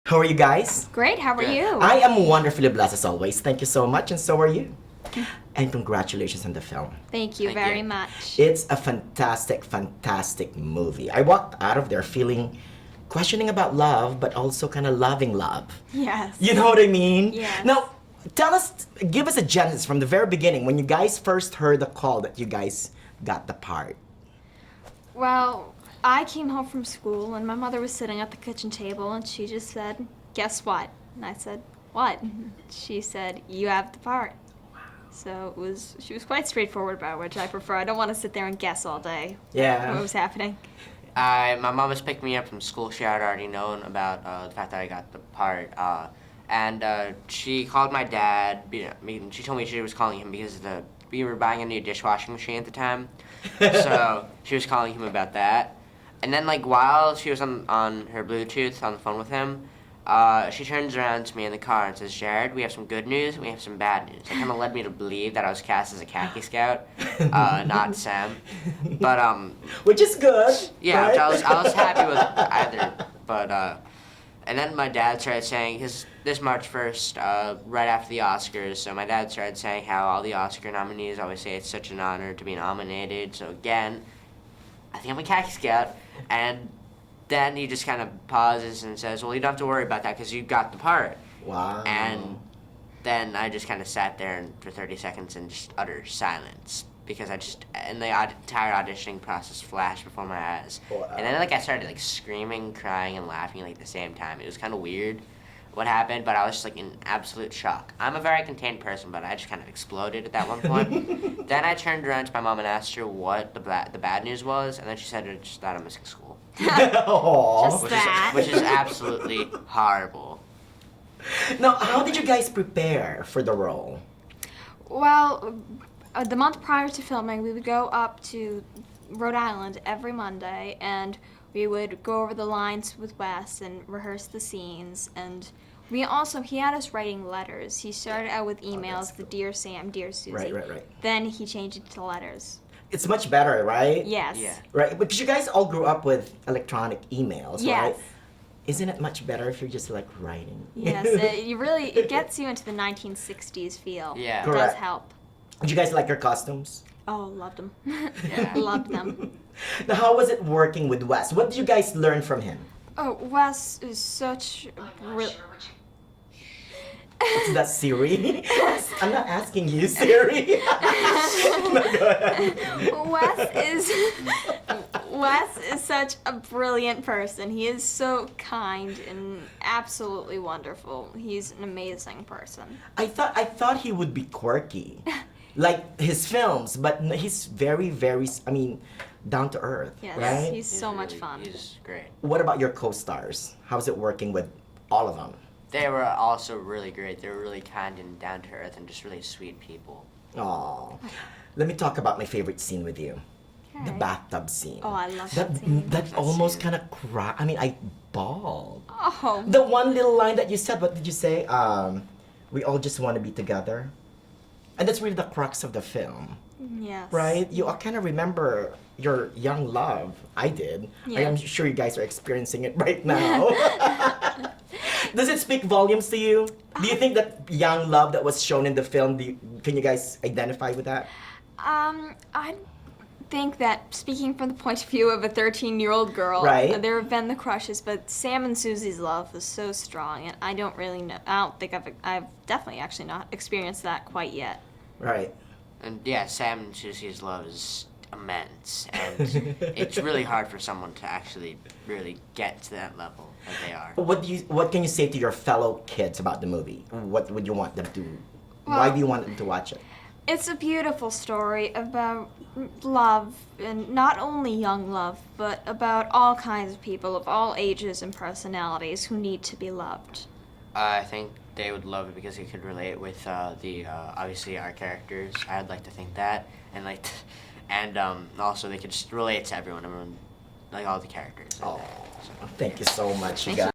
How are you guys? Great, how are Good. you? I am wonderfully blessed as always. Thank you so much, and so are you. And congratulations on the film. Thank you Thank very you. much. It's a fantastic, fantastic movie. I walked out of there feeling questioning about love, but also kind of loving love. Yes. You know what I mean? Yes. Now, give us a genesis from the very beginning when you guys first heard the call that you guys got the part. Well, I came home from school and my mother was sitting at the kitchen table and she just said, "Guess what?" And I said, "What?" She said, "You have the part." So she was quite straightforward about it, which I prefer. I don't want to sit there and guess all day Yeah. what was happening. My mom was picking me up from school. She had already known about the fact that I got the part. And she called my dad. She told me she was calling him because we were buying a new dishwashing machine at the time. So she was calling him about that. And then, like, while she was on her Bluetooth on the phone with him, she turns around to me in the car and says, "Jared, we have some good news and we have some bad news." It kind of led me to believe that I was cast as a khaki scout, not Sam. But Which is good. yeah, right? which I was happy with either. But and then my dad started saying this March 1st, right after the Oscars. So my dad started saying how all the Oscar nominees always say it's such an honor to be nominated. So again, I think I'm a khaki scout, and then he just kind of pauses and says, "Well, you don't have to worry about that because you got the part." Wow. And then I just kind of sat there for 30 seconds in just utter silence because and the entire auditioning process flashed before my eyes. Wow. And then like I started like screaming, crying, and laughing like at the same time. It was kind of weird what happened, but I was just like in absolute shock. I'm a very contained person, but I just kind of exploded at that one point. Then I turned around to my mom and asked her what the bad news was, and then she said just that I'm missing school. Aw. Just that. Which is absolutely horrible. Now, how did you guys prepare for the role? Well, the month prior to filming, we would go up to Rhode Island every Monday and we would go over the lines with Wes and rehearse the scenes. And he had us writing letters. He started out with emails, the "Dear Sam, Dear Suzy." Right. Then he changed it to letters. It's much better, right? Yes. Yeah. Right, because you guys all grew up with electronic emails, Yes. right? Isn't it much better if you're just like writing? Yes, it gets you into the 1960s feel. Yeah. It Correct. does help. Did you guys like your costumes? Oh, loved them. Yeah. Loved them. Now, how was it working with Wes? What did you guys learn from him? Oh, Wes is such Is that Siri? I'm not asking you, Siri. No, go ahead. Wes is such a brilliant person. He is so kind and absolutely wonderful. He's an amazing person. I thought he would be quirky, like his films, but he's very, down to earth, Yes, right? he's so much fun. He's great. What about your co-stars? How's it working with all of them? They were also really great. They were really kind and down to earth and just really sweet people. Oh, let me talk about my favorite scene with you. The Alright. bathtub scene. Oh, I love that scene. That almost kind of I bawled. Oh, The one little line that you said, what did you say? We all just want to be together. And that's really the crux of the film, yes. right? You all kind of remember your young love. I did. I am Yeah. sure you guys are experiencing it right now. Does it speak volumes to you? Do you think that young love that was shown in the film, can you guys identify with that? I think that speaking from the point of view of a 13-year-old girl, Right. there have been the crushes, but Sam and Suzy's love was so strong, and I don't really know. I don't think I've definitely actually not experienced that quite yet. Right. And yeah, Sam and Suzy's love is immense, and it's really hard for someone to actually really get to that level that they are. What can you say to your fellow kids about the movie? What would you want them to? Why Well- do you want them to watch it? It's a beautiful story about love, and not only young love, but about all kinds of people of all ages and personalities who need to be loved. I think they would love it because they could relate with obviously our characters. I'd like to think that, and also they could just relate to everyone, like all the characters. Oh, thank you so much, you Thank you. guys.